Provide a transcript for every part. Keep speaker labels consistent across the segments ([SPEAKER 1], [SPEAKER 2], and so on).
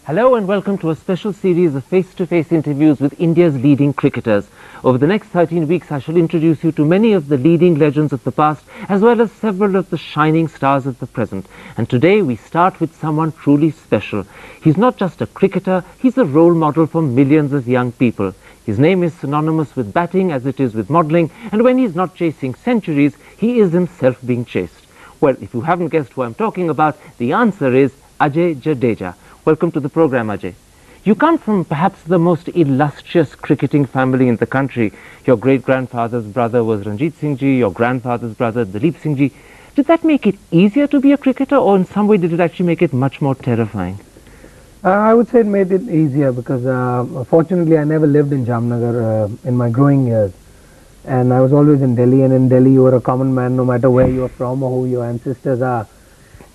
[SPEAKER 1] Hello and welcome to a special series of face-to-face interviews with India's leading cricketers. Over the next 13 weeks, I shall introduce you to many of the leading legends of the past, as well as several of the shining stars of the present. And today we start with someone truly special. He's not just a cricketer, he's a role model for millions of young people. His name is synonymous with batting as it is with modelling, and when he's not chasing centuries, he is himself being chased. Well, if you haven't guessed who I'm talking about, the answer is Ajay Jadeja. Welcome to the program, Ajay. You come from perhaps the most illustrious cricketing family in the country. Your great-grandfather's brother was Ranjit Singh Ji, your grandfather's brother Dalip Singh Ji. Did that make it easier to be a cricketer, or in some way did it actually make it much more terrifying?
[SPEAKER 2] I would say it made it easier because fortunately I never lived in Jamnagar in my growing years, and I was always in Delhi, and in Delhi you were a common man no matter where you are from or who your ancestors are.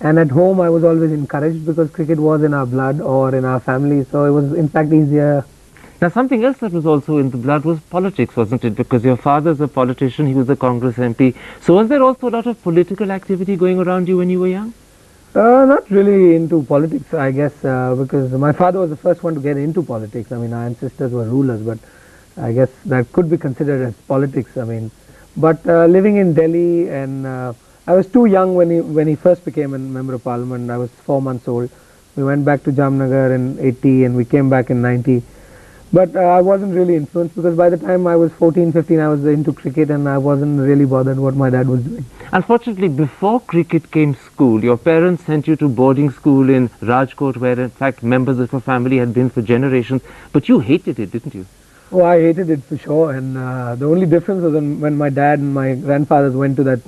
[SPEAKER 2] And at home I was always encouraged because cricket was in our blood or in our family, so it was in fact easier.
[SPEAKER 1] Now something else that was also in the blood was politics, wasn't it? Because your father's a politician, he was a Congress MP. So was there also a lot of political activity going around you when you were young?
[SPEAKER 2] Not really into politics, I guess, because my father was the first one to get into politics. I mean, our ancestors were rulers, but I guess that could be considered as politics. I mean, but living in Delhi, and I was too young when he first became a member of parliament. I was 4 months old. We went back to Jamnagar in 80 and we came back in 90. But I wasn't really influenced because by the time I was 14, 15, I was into cricket and I wasn't really bothered what my dad was doing.
[SPEAKER 1] Unfortunately, before cricket came school, your parents sent you to boarding school in Rajkot, where in fact members of your family had been for generations. But you hated it, didn't you?
[SPEAKER 2] Oh, I hated it for sure. And the only difference was when my dad and my grandfathers went to that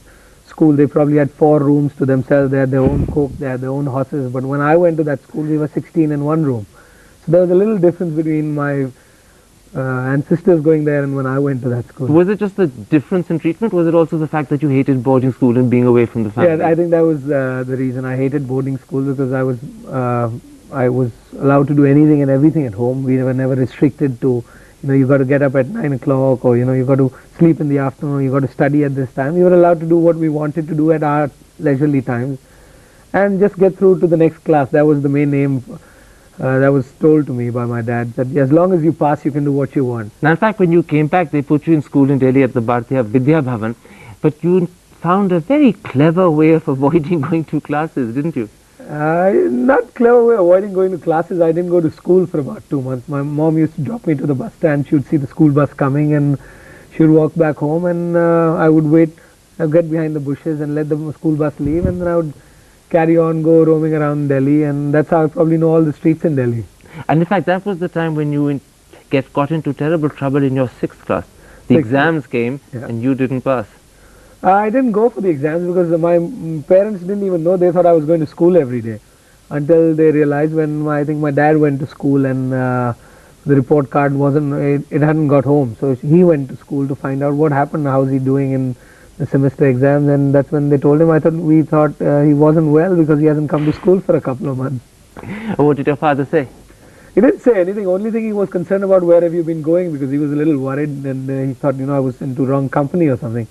[SPEAKER 2] school, they probably had 4 rooms to themselves. They had their own cook, they had their own horses. But when I went to that school, we were 16 in one room. So there was a little difference between my ancestors going there and when I went to that school.
[SPEAKER 1] Was it just the difference in treatment? Was it also the fact that you hated boarding school and being away from the family?
[SPEAKER 2] Yeah, I think that was the reason. I hated boarding school because I was allowed to do anything and everything at home. We were never restricted to, you got to get up at 9 o'clock, or you got to sleep in the afternoon, you got to study at this time. We were allowed to do what we wanted to do at our leisurely times and just get through to the next class. That was the main aim. That was told to me by my dad, that as long as you pass, you can do what you want.
[SPEAKER 1] Now, in fact, when you came back, they put you in school in Delhi at the Bharatiya Vidya Bhavan, but you found a very clever way of avoiding going to classes, didn't you?
[SPEAKER 2] Not clever way of avoiding going to classes. I didn't go to school for about 2 months. My mom used to drop me to the bus stand. She would see the school bus coming and she would walk back home, and I would wait. I'd get behind the bushes and let the school bus leave, and then I would carry on, go roaming around Delhi, and that's how I probably know all the streets in Delhi.
[SPEAKER 1] And in fact, that was the time when you got into terrible trouble in your 6th class. The exams came, yeah, and you didn't pass.
[SPEAKER 2] I didn't go for the exams because my parents didn't even know. They thought I was going to school every day until they realized when I think my dad went to school and the report card it hadn't got home. So he went to school to find out what happened, how's he doing in the semester exams, and that's when they told him. We thought he wasn't well because he hasn't come to school for a couple of months.
[SPEAKER 1] What did your father say?
[SPEAKER 2] He didn't say anything. Only thing he was concerned about, where have you been going, because he was a little worried, and he thought I was into wrong company or something,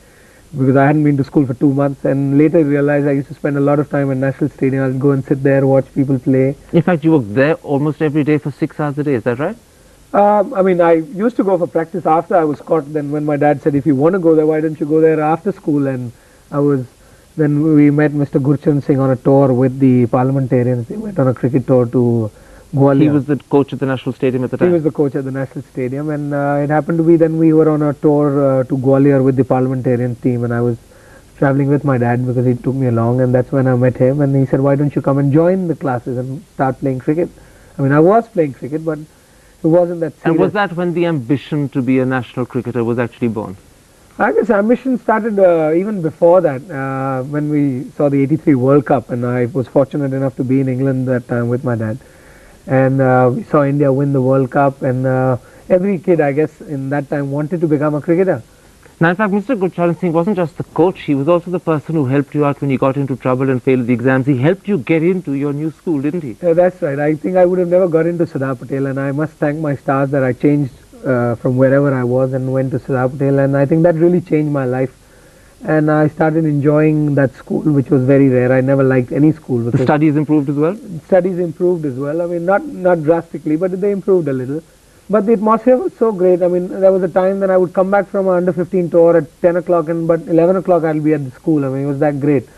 [SPEAKER 2] because I hadn't been to school for 2 months. And later he realized I used to spend a lot of time at National Stadium. I'd go and sit there, watch people play.
[SPEAKER 1] In fact, you were there almost every day for 6 hours a day, is that right?
[SPEAKER 2] I mean, I used to go for practice after I was caught. Then when my dad said, if you want to go there, why don't you go there after school? And then we met Mr. Gurchan Singh on a tour with the parliamentarians. They went on a cricket tour to Gwalior.
[SPEAKER 1] He was the coach at the National Stadium at the time?
[SPEAKER 2] He was the coach at the National Stadium, and it happened to be then we were on a tour to Gwalior with the parliamentarian team, and I was traveling with my dad because he took me along, and that's when I met him, and he said, why don't you come and join the classes and start playing cricket? I mean, I was playing cricket, but it wasn't that serious.
[SPEAKER 1] And was that when the ambition to be a national cricketer was actually born?
[SPEAKER 2] I guess ambition started even before that, when we saw the '83 World Cup, and I was fortunate enough to be in England that time with my dad. And we saw India win the World Cup, and every kid, I guess, in that time wanted to become a cricketer.
[SPEAKER 1] Now, in fact, Mr. Gurcharan Singh wasn't just the coach, he was also the person who helped you out when you got into trouble and failed the exams. He helped you get into your new school, didn't he?
[SPEAKER 2] Yeah, that's right. I think I would have never got into Sardar Patel, and I must thank my stars that I changed from wherever I was and went to Sardar Patel, and I think that really changed my life. and I started enjoying that school, which was very rare. I never liked any school
[SPEAKER 1] The
[SPEAKER 2] because
[SPEAKER 1] studies improved as well?
[SPEAKER 2] studies improved as well. I mean, not drastically, but they improved a little. But the atmosphere was so great. I mean, there was a time that I would come back from an under 15 tour at 10 o'clock, and but 11 o'clock I'll be at the school. I mean, it was that great.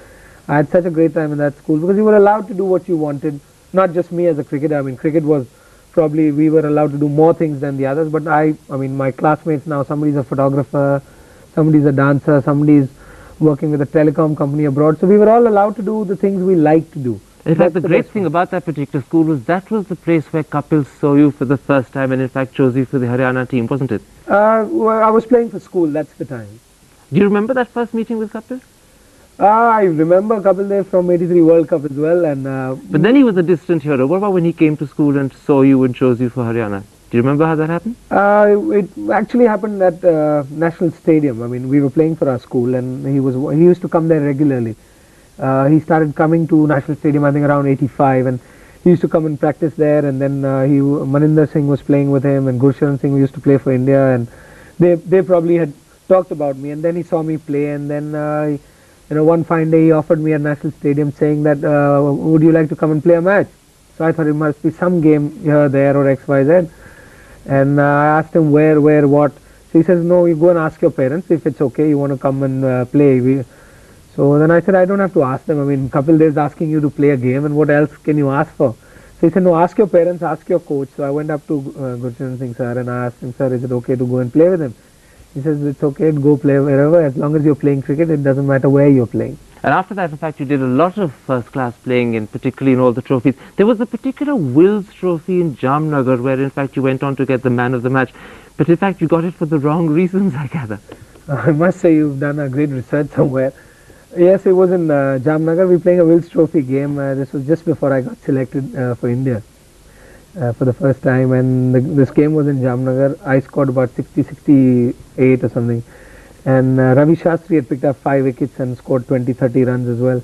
[SPEAKER 2] I had such a great time in that school because you were allowed to do what you wanted. Not just me as a cricketer. I mean, cricket was probably we were allowed to do more things than the others. But I mean, my classmates now, somebody's a photographer, somebody's a dancer, somebody's working with a telecom company abroad. So we were all allowed to do the things we like to do.
[SPEAKER 1] In fact, the
[SPEAKER 2] That's
[SPEAKER 1] great
[SPEAKER 2] best
[SPEAKER 1] thing
[SPEAKER 2] one.
[SPEAKER 1] about that particular school was that was the place where Kapil saw you for the first time and in fact chose you for the Haryana team, wasn't it?
[SPEAKER 2] Well, I was playing for school. That's the time.
[SPEAKER 1] Do you remember that first meeting with Kapil?
[SPEAKER 2] I remember Kapil Dev from '83 World Cup as well, and
[SPEAKER 1] But then he was a distant hero. What about when he came to school and saw you and chose you for Haryana? Do you remember how that happened?
[SPEAKER 2] it actually happened at National Stadium. I mean, we were playing for our school, and he used to come there regularly. He started coming to National Stadium, I think, around '85, and he used to come and practice there. And then Maninder Singh was playing with him, and Gursharan Singh used to play for India, and they probably had talked about me. And then he saw me play, and then one fine day he offered me at National Stadium, saying that would you like to come and play a match? So I thought it must be some game here, there, or X, Y, Z. And I asked him where, what. So he says, no, you go and ask your parents if it's okay, you want to come and play. So then I said, I don't have to ask them. I mean, Kapil Dev is asking you to play a game, and what else can you ask for? So he said, no, ask your parents, ask your coach. So I went up to Gurcharan Singh sir and I asked him, sir, is it okay to go and play with him? He says, it's okay, go play wherever, as long as you're playing cricket, it doesn't matter where you're playing.
[SPEAKER 1] And after that, in fact, you did a lot of first-class playing, and particularly in all the trophies. There was a particular Wills Trophy in Jamnagar where, in fact, you went on to get the man of the match. But in fact, you got it for the wrong reasons, I gather.
[SPEAKER 2] I must say you've done a great research somewhere. Yes, it was in Jamnagar. We were playing a Wills Trophy game. This was just before I got selected for India for the first time, and this game was in Jamnagar. I scored about 68 or something, and Ravi Shastri had picked up 5 wickets and scored 20-30 runs as well.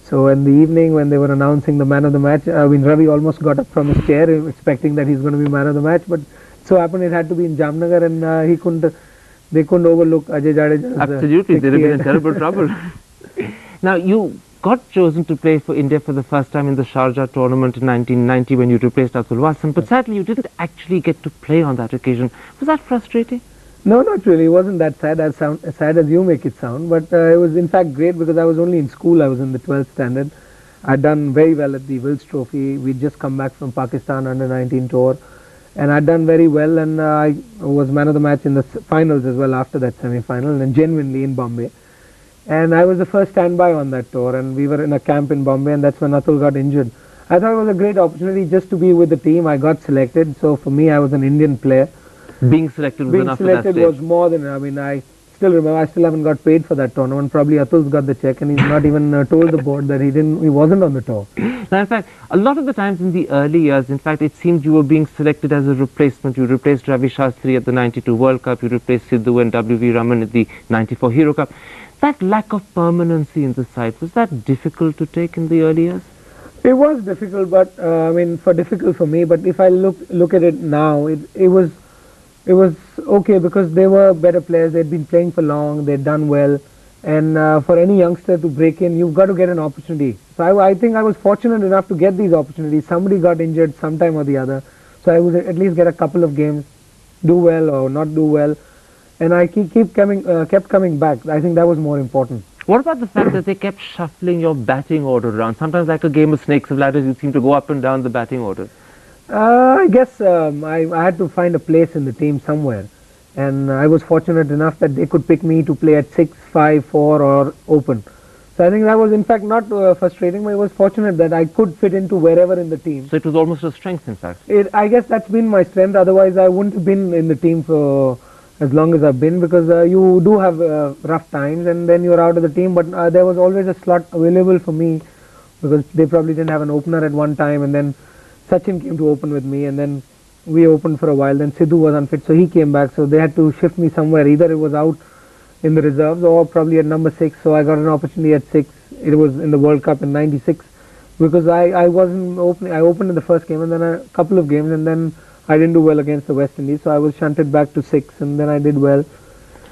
[SPEAKER 2] So in the evening when they were announcing the man of the match, I mean, Ravi almost got up from his chair expecting that he's going to be man of the match, but so happened it had to be in Jamnagar, and they couldn't overlook Ajay Jadeja's
[SPEAKER 1] Absolutely, they'd have been in
[SPEAKER 2] 68.
[SPEAKER 1] terrible trouble. Now, you got chosen to play for India for the first time in the Sharjah tournament in 1990 when you replaced Atul Wasan, but sadly you didn't actually get to play on that occasion. Was that frustrating?
[SPEAKER 2] No, not really. It wasn't that sad, as sad as you make it sound, but it was in fact great because I was only in school. I was in the 12th standard. I'd done very well at the Wills Trophy. We'd just come back from Pakistan under 19 tour, and I'd done very well, and I was man of the match in the finals as well after that semi-final, and genuinely in Bombay. And I was the first standby on that tour, and we were in a camp in Bombay, and that's when Atul got injured. I thought it was a great opportunity just to be with the team. I got selected, so for me I was an Indian player.
[SPEAKER 1] Being selected was
[SPEAKER 2] Being
[SPEAKER 1] enough at that
[SPEAKER 2] selected
[SPEAKER 1] stage.
[SPEAKER 2] was more than, I mean, I still remember, I still haven't got paid for that tournament. Probably Atul's got the check, and he's not even told the board that he wasn't on the tour.
[SPEAKER 1] Now, in fact, a lot of the times in the early years, in fact, it seemed you were being selected as a replacement. You replaced Ravi Shastri at the 92 World Cup, you replaced Sidhu and W.V. Raman at the 94 Hero Cup. That lack of permanency in the side, was that difficult to take in the early years?
[SPEAKER 2] It was difficult, but I mean, difficult for me. But if I look at it now, it was okay because they were better players. They'd been playing for long. They'd done well, and for any youngster to break in, you've got to get an opportunity. So I think I was fortunate enough to get these opportunities. Somebody got injured sometime or the other, so I would at least get a couple of games, do well or not do well, and I kept coming back. I think that was more important.
[SPEAKER 1] What about the fact that they kept shuffling your batting order around? Sometimes like a game of snakes of ladders, you seem to go up and down the batting order.
[SPEAKER 2] I guess I had to find a place in the team somewhere, and I was fortunate enough that they could pick me to play at 6, 5, 4 or open. So I think that was in fact not frustrating, but it was fortunate that I could fit into wherever in the team.
[SPEAKER 1] So it was almost a strength, in fact.
[SPEAKER 2] I guess that's been my strength, otherwise I wouldn't have been in the team for as long as I've been, because you do have rough times and then you're out of the team, but there was always a slot available for me because they probably didn't have an opener at one time, and then Sachin came to open with me, and then we opened for a while. Then Sidhu was unfit, so he came back, so they had to shift me somewhere. Either it was out in the reserves or probably at number 6, so I got an opportunity at 6. It was in the World Cup in '96 because I wasn't opening. I opened in the first game and then a couple of games, and then I didn't do well against the West Indies, so I was shunted back to 6, and then I did well.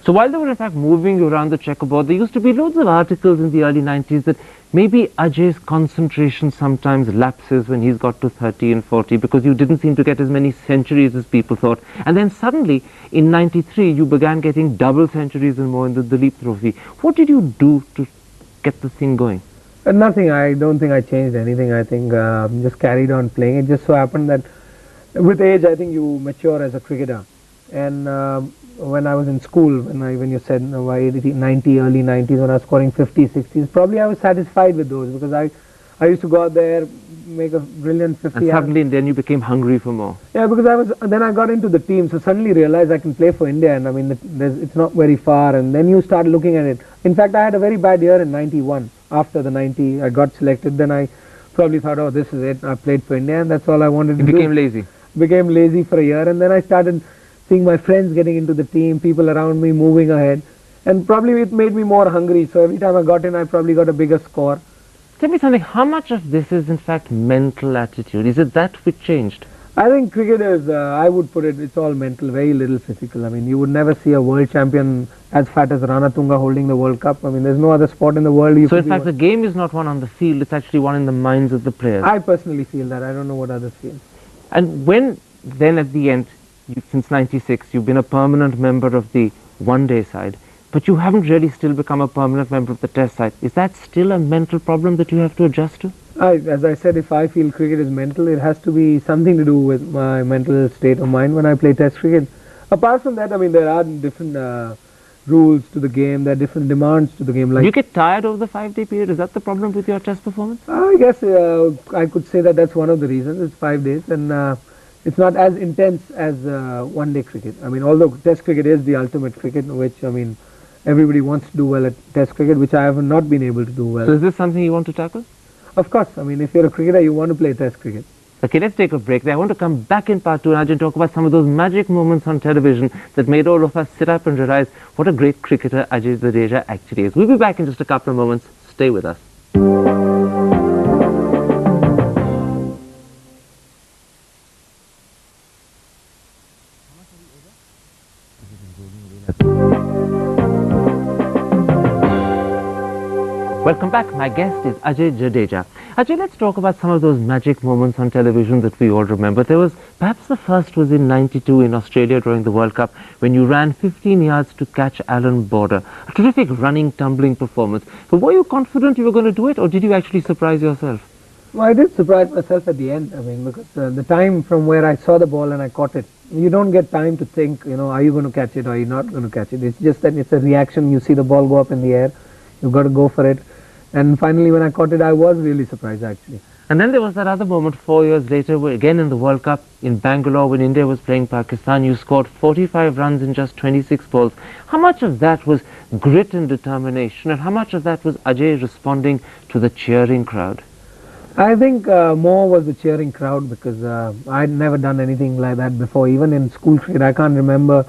[SPEAKER 1] So while they were in fact moving you around the checkerboard, there used to be loads of articles in the early 90s that maybe Ajay's concentration sometimes lapses when he's got to 30 and 40 because you didn't seem to get as many centuries as people thought. And then suddenly, in 93, you began getting double centuries and more in the Duleep Trophy. What did you do to get the thing going?
[SPEAKER 2] Nothing. I don't think I changed anything. I think just carried on playing. It just so happened that with age, I think you mature as a cricketer. And when I was in school, when you said 90, early 90s, when I was scoring 50s, 60s, probably I was satisfied with those because I used to go out there, make a brilliant 50.
[SPEAKER 1] And suddenly then you became hungry for more.
[SPEAKER 2] Yeah, because then I got into the team, so suddenly realized I can play for India, and I mean it's not very far, and then you start looking at it. In fact, I had a very bad year in 91. After the 90, I got selected. Then I probably thought, oh, this is it. I played for India, and that's all I wanted to do.
[SPEAKER 1] You became lazy.
[SPEAKER 2] Became lazy for a year, and then I started seeing my friends getting into the team, people around me moving ahead, and probably it made me more hungry. So every time I got in, I probably got a bigger score.
[SPEAKER 1] Tell me something, how much of this is in fact mental attitude? Is it that which changed?
[SPEAKER 2] I think cricket is, I would put it, it's all mental, very little physical. I mean, you would never see a world champion as fat as Ranatunga holding the World Cup. I mean, there's no other sport in the world.
[SPEAKER 1] So in fact, the game is not won on the field, it's actually won in the minds of the players.
[SPEAKER 2] I personally feel that. I don't know what others feel.
[SPEAKER 1] And when then at the end, since 96, you've been a permanent member of the one-day side, but you haven't really still become a permanent member of the test side. Is that still a mental problem that you have to adjust to?
[SPEAKER 2] As I said, if I feel cricket is mental, it has to be something to do with my mental state of mind when I play test cricket. Apart from that, I mean, there are different rules to the game, there are different demands to the game. Like,
[SPEAKER 1] you get tired over the 5-day period? Is that the problem with your test performance?
[SPEAKER 2] I guess I could say that that's one of the reasons. It's 5 days, and it's not as intense as one-day cricket. I mean, although test cricket is the ultimate cricket, which, I mean, everybody wants to do well at test cricket, which I have not been able to do well.
[SPEAKER 1] So is this something you want to tackle?
[SPEAKER 2] Of course. I mean, if you're a cricketer, you want to play test cricket.
[SPEAKER 1] Okay, let's take a break there. I want to come back in part 2 and Ajay talk about some of those magic moments on television that made all of us sit up and realize what a great cricketer Ajay Jadeja actually is. We'll be back in just a couple of moments. Stay with us. Welcome back. My guest is Ajay Jadeja. Ajay, let's talk about some of those magic moments on television that we all remember. Perhaps the first was in 92 in Australia during the World Cup when you ran 15 yards to catch Alan Border. A terrific running, tumbling performance. But were you confident you were going to do it, or did you actually surprise yourself?
[SPEAKER 2] Well, I did surprise myself at the end. I mean, because the time from where I saw the ball and I caught it, you don't get time to think, are you going to catch it or are you not going to catch it? It's just that it's a reaction. You see the ball go up in the air, you've got to go for it. And finally, when I caught it, I was really surprised, actually.
[SPEAKER 1] And then there was that other moment 4 years later, where again in the World Cup in Bangalore, when India was playing Pakistan, you scored 45 runs in just 26 balls. How much of that was grit and determination, and how much of that was Ajay responding to the cheering crowd?
[SPEAKER 2] I think more was the cheering crowd, because I'd never done anything like that before. Even in school cricket, I can't remember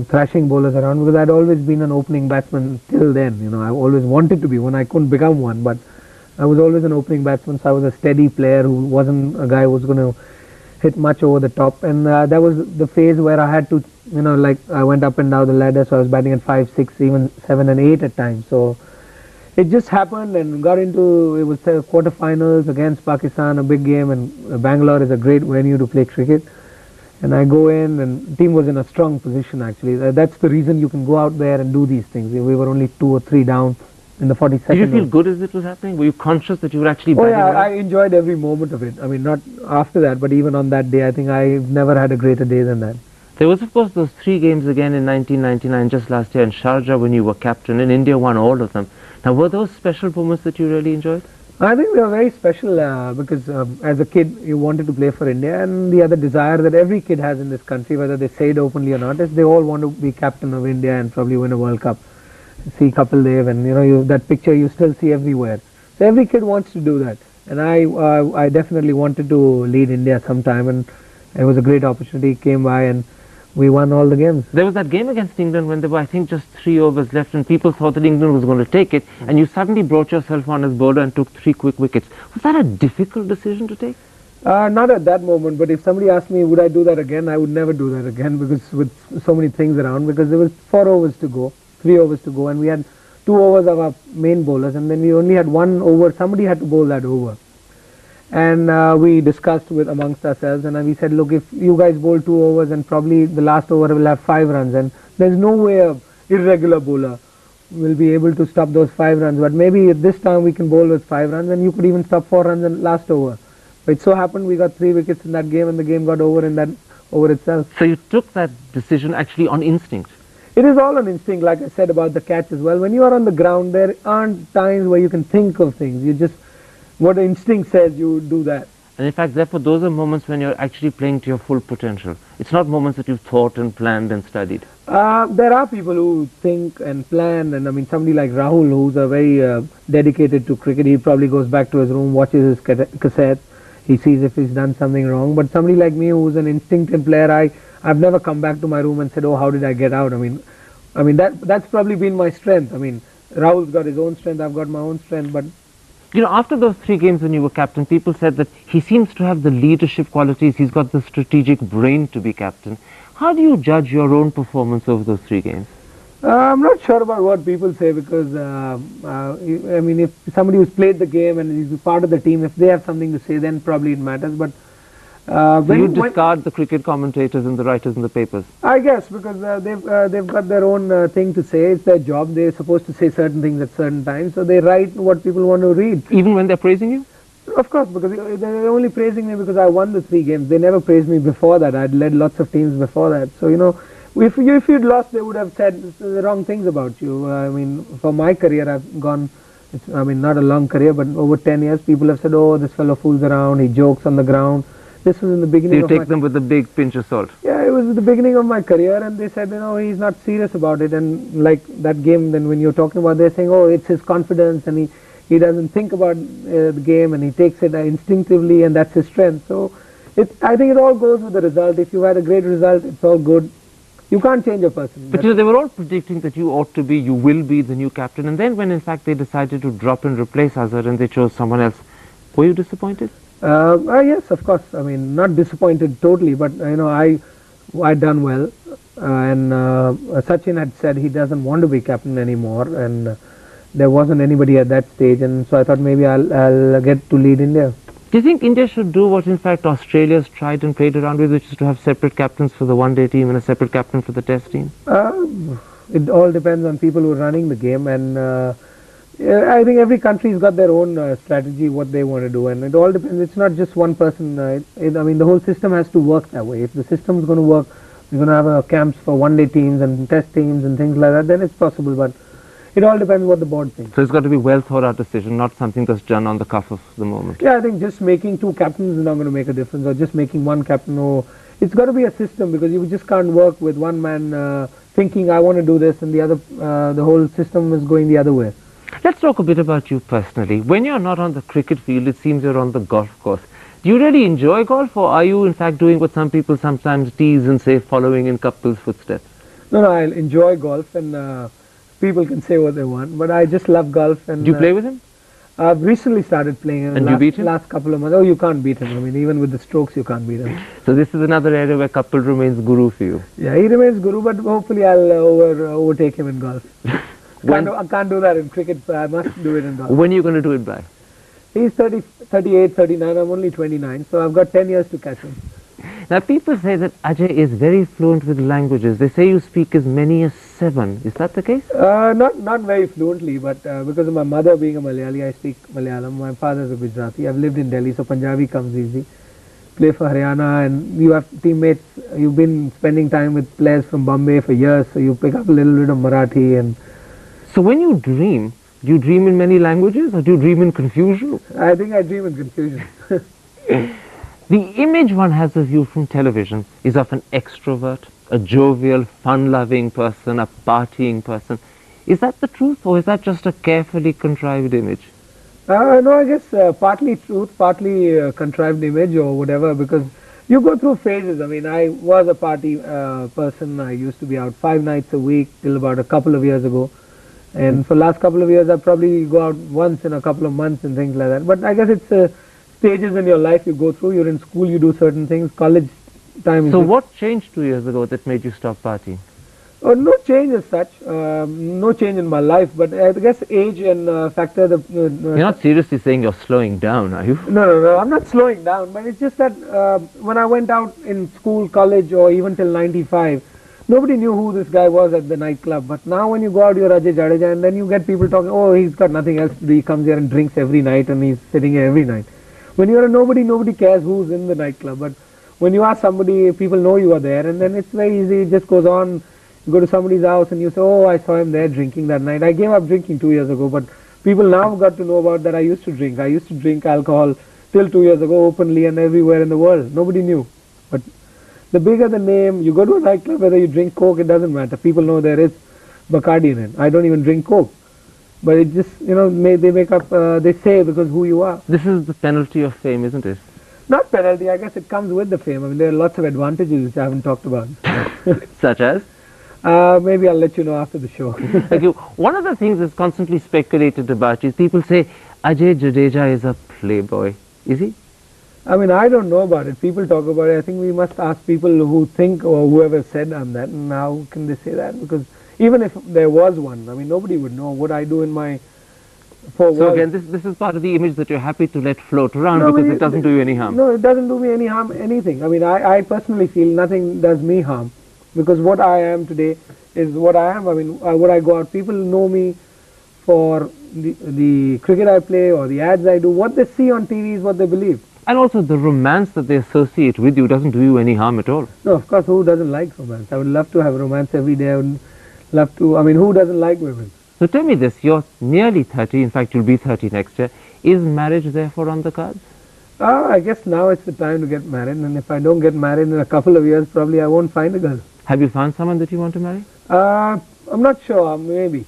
[SPEAKER 2] thrashing bowlers around, because I'd always been an opening batsman till then. I always wanted to be one. I couldn't become one, but I was always an opening batsman, so I was a steady player who wasn't a guy who was going to hit much over the top. And that was the phase where I had to, I went up and down the ladder, so I was batting at 5, 6, even 7 and 8 at times. So it just happened and got into, it was the quarterfinals against Pakistan, a big game, and Bangalore is a great venue to play cricket. And I go in, and the team was in a strong position, actually. That's the reason you can go out there and do these things. We were only 2 or 3 down in the 42nd.
[SPEAKER 1] Did you feel good as it was happening? Were you conscious that you were actually batting well?
[SPEAKER 2] I enjoyed every moment of it. I mean, not after that, but even on that day, I think I've never had a greater day than that.
[SPEAKER 1] There was, of course, those 3 games again in 1999, just last year in Sharjah when you were captain, and India won all of them. Now, were those special moments that you really enjoyed?
[SPEAKER 2] I think they were very special because as a kid you wanted to play for India, and the other desire that every kid has in this country, whether they say it openly or not, is they all want to be captain of India and probably win a World Cup. See Kapil Dev, and that picture you still see everywhere. So every kid wants to do that, and I definitely wanted to lead India sometime, and it was a great opportunity. Came by and we won all the games.
[SPEAKER 1] There was that game against England when there were, I think, just 3 overs left, and people thought that England was going to take it, and you suddenly brought yourself on as bowler and took 3 quick wickets. Was that a difficult decision to take?
[SPEAKER 2] Not at that moment, but if somebody asked me would I do that again, I would never do that again, because with so many things around, because there was 4 overs to go, 3 overs to go, and we had 2 overs of our main bowlers, and then we only had 1 over. Somebody had to bowl that over, and we discussed with amongst ourselves, and we said, look, if you guys bowl 2 overs and probably the last over will have 5 runs, and there's no way a irregular bowler will be able to stop those 5 runs, but maybe this time we can bowl with 5 runs, and you could even stop 4 runs in last over. But it so happened we got 3 wickets in that game, and the game got over in that over itself.
[SPEAKER 1] So you took that decision actually on instinct?
[SPEAKER 2] It is all an instinct, like I said about the catch as well. When you are on the ground, there aren't times where you can think of things. You just, what the instinct says, you do that.
[SPEAKER 1] And in fact, therefore, those are moments when you're actually playing to your full potential. It's not moments that you've thought and planned and studied.
[SPEAKER 2] There are people who think and plan, and I mean, somebody like Rahul, who's a very dedicated to cricket, he probably goes back to his room, watches his cassettes, he sees if he's done something wrong. But somebody like me, who's an instinctive player, I've never come back to my room and said, oh, how did I get out? I mean that's probably been my strength. I mean, Rahul's got his own strength, I've got my own strength, but
[SPEAKER 1] You know, after those 3 games when you were captain, people said that he seems to have the leadership qualities, he's got the strategic brain to be captain. How do you judge your own performance over those 3 games?
[SPEAKER 2] I'm not sure about what people say, because I mean, if somebody who's played the game and is part of the team, if they have something to say, then probably it matters. But
[SPEAKER 1] So you discard the cricket commentators and the writers in the papers?
[SPEAKER 2] I guess, because they've got their own thing to say. It's their job. They're supposed to say certain things at certain times, so they write what people want to read.
[SPEAKER 1] Even when they're praising you?
[SPEAKER 2] Of course, because they're only praising me because I won the 3 games. They never praised me before that. I'd led lots of teams before that. So, you know, if you'd lost, they would have said the wrong things about you. I mean, for my career, I've gone, I mean, not a long career, but over 10 years, people have said, oh, this fellow fools around, he jokes on the ground. This was in the beginning
[SPEAKER 1] of my... So you take them with a big pinch of salt?
[SPEAKER 2] Yeah, it was at the beginning of my career, and they said, you know, he's not serious about it. And like that game, then when you're talking about, they're saying, oh, it's his confidence, and he doesn't think about the game, and he takes it instinctively, and that's his strength. So I think it all goes with the result. If you had a great result, it's all good. You can't change a person.
[SPEAKER 1] But you know, they were all predicting that you ought to be, you will be the new captain, and then when in fact they decided to drop and replace Azhar and they chose someone else, were you disappointed?
[SPEAKER 2] Yes, of course. I mean, not disappointed totally, but you know, I'd done well, and Sachin had said he doesn't want to be captain anymore, and there wasn't anybody at that stage, and so I thought maybe I'll get to lead India.
[SPEAKER 1] Do you think India should do what in fact Australia's tried and played around with, which is to have separate captains for the one-day team and a separate captain for the test team?
[SPEAKER 2] It all depends on people who are running the game, and I think every country's got their own strategy, what they want to do, and it all depends. It's not just one person. I mean, the whole system has to work that way. If the system's going to work, we're going to have camps for one-day teams and test teams and things like that, then it's possible, but it all depends what the board thinks.
[SPEAKER 1] So it's got to be well thought out decision, not something that's done on the cuff of the moment.
[SPEAKER 2] Yeah, I think just making 2 captains is not going to make a difference, or just making 1 captain. Or it's got to be a system, because you just can't work with one man thinking I want to do this, and the other, the whole system is going the other way.
[SPEAKER 1] Let's talk a bit about you personally. When you're not on the cricket field, it seems you're on the golf course. Do you really enjoy golf, or are you in fact doing what some people sometimes tease and say, following in couples' footsteps?
[SPEAKER 2] No, I enjoy golf, and people can say what they want, but I just love golf. And
[SPEAKER 1] do you play with him?
[SPEAKER 2] I've recently started playing him.
[SPEAKER 1] And you beat him?
[SPEAKER 2] Last couple of months. Oh, you can't beat him. I mean, even with the strokes, you can't beat him.
[SPEAKER 1] So this is another area where Kapil remains guru for you.
[SPEAKER 2] Yeah, he remains guru, but hopefully I'll overtake him in golf. I can't do that in cricket, but I must do it in golf.
[SPEAKER 1] When are you going to do it by?
[SPEAKER 2] He's 38, 39, I'm only 29, so I've got 10 years to catch him.
[SPEAKER 1] Now people say that Ajay is very fluent with languages. They say you speak as many as 7. Is that the case?
[SPEAKER 2] Not very fluently, but because of my mother being a Malayali, I speak Malayalam. My father's a Gujarati. I've lived in Delhi, so Punjabi comes easy. Play for Haryana, and you have teammates. You've been spending time with players from Bombay for years, so you pick up a little bit of Marathi. And
[SPEAKER 1] so when you dream, do you dream in many languages, or do you dream in confusion?
[SPEAKER 2] I think I dream in confusion.
[SPEAKER 1] The image one has of you from television is of an extrovert, a jovial, fun-loving person, a partying person. Is that the truth, or is that just a carefully contrived image?
[SPEAKER 2] No, I guess partly truth, partly contrived image or whatever, because you go through phases. I mean, I was a party person. I used to be out 5 nights a week till about a couple of years ago. And for the last couple of years, I probably go out once in a couple of months and things like that. But I guess it's stages in your life you go through. You're in school, you do certain things. College time.
[SPEAKER 1] So what changed 2 years ago that made you stop partying?
[SPEAKER 2] No change as such. No change in my life, but I guess age and factor.
[SPEAKER 1] You're not seriously saying you're slowing down, are you?
[SPEAKER 2] No. I'm not slowing down, but it's just that when I went out in school, college, or even till '95, nobody knew who this guy was at the nightclub. But now when you go out, you're Ajay Jadeja, and then you get people talking, oh, he's got nothing else to do. He comes here and drinks every night, and he's sitting here every night. When you're a nobody, nobody cares who's in the nightclub. But when you are somebody, people know you are there, and then it's very easy. It just goes on. You go to somebody's house and you say, oh, I saw him there drinking that night. I gave up drinking 2 years ago, but people now got to know about that I used to drink. I used to drink alcohol till 2 years ago openly and everywhere in the world. Nobody knew. But the bigger the name, you go to a nightclub, whether you drink Coke, it doesn't matter. People know there is Bacardi in it. I don't even drink Coke. But it just, they make up, they say because who you are.
[SPEAKER 1] This is the penalty of fame, isn't it?
[SPEAKER 2] Not penalty, I guess it comes with the fame. I mean, there are lots of advantages which I haven't talked about.
[SPEAKER 1] Such as?
[SPEAKER 2] Maybe I'll let you know after the show.
[SPEAKER 1] Okay, one of the things that's constantly speculated about is people say Ajay Jadeja is a playboy. Is he?
[SPEAKER 2] I mean, I don't know about it. People talk about it. I think we must ask people who think or whoever said I'm that. And how can they say that? Because even if there was one, I mean, nobody would know what I do in my four walls.
[SPEAKER 1] So again, this is part of the image that you're happy to let float around because it doesn't do you any harm.
[SPEAKER 2] No, it doesn't do me any harm, anything. I mean, I personally feel nothing does me harm. Because what I am today is what I am. I mean, when I go out, people know me for the cricket I play or the ads I do. What they see on TV is what they believe.
[SPEAKER 1] And also the romance that they associate with you doesn't do you any harm at all.
[SPEAKER 2] No, of course, who doesn't like romance? I would love to have romance every day. I would love to, I mean, who doesn't like women?
[SPEAKER 1] So tell me this, you're nearly 30, in fact you'll be 30 next year. Is marriage therefore on the cards?
[SPEAKER 2] I guess now it's the time to get married, and if I don't get married in a couple of years, probably I won't find a girl.
[SPEAKER 1] Have you found someone that you want to marry?
[SPEAKER 2] I'm not sure, maybe.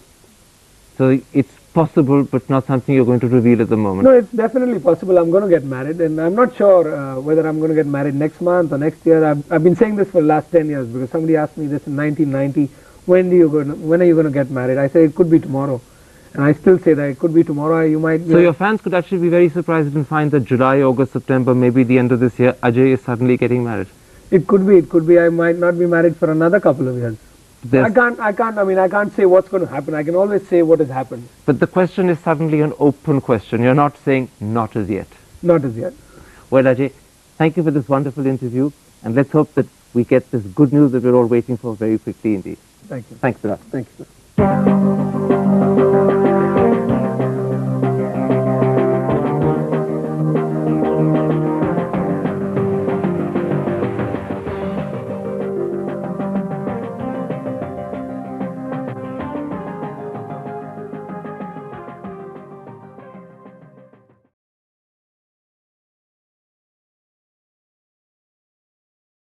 [SPEAKER 1] So it's possible but not something you're going to reveal at the moment?
[SPEAKER 2] No, it's definitely possible. I'm going to get married, and I'm not sure whether I'm going to get married next month or next year. I've been saying this for the last 10 years because somebody asked me this in 1990, when are you going to get married? I said it could be tomorrow. And I still say that it could be tomorrow. You might.
[SPEAKER 1] So your fans could actually be very surprised and find that July, August, September, maybe the end of this year, Ajay is suddenly getting married.
[SPEAKER 2] It could be. It could be. I might not be married for another couple of years. I can't say what's going to happen. I can always say what has happened.
[SPEAKER 1] But the question is suddenly an open question. You're not saying not as yet.
[SPEAKER 2] Not as yet.
[SPEAKER 1] Well, Ajay, thank you for this wonderful interview, and let's hope that we get this good news that we're all waiting for very quickly indeed.
[SPEAKER 2] Thank you.
[SPEAKER 1] Thanks a lot.
[SPEAKER 2] Thank you, sir.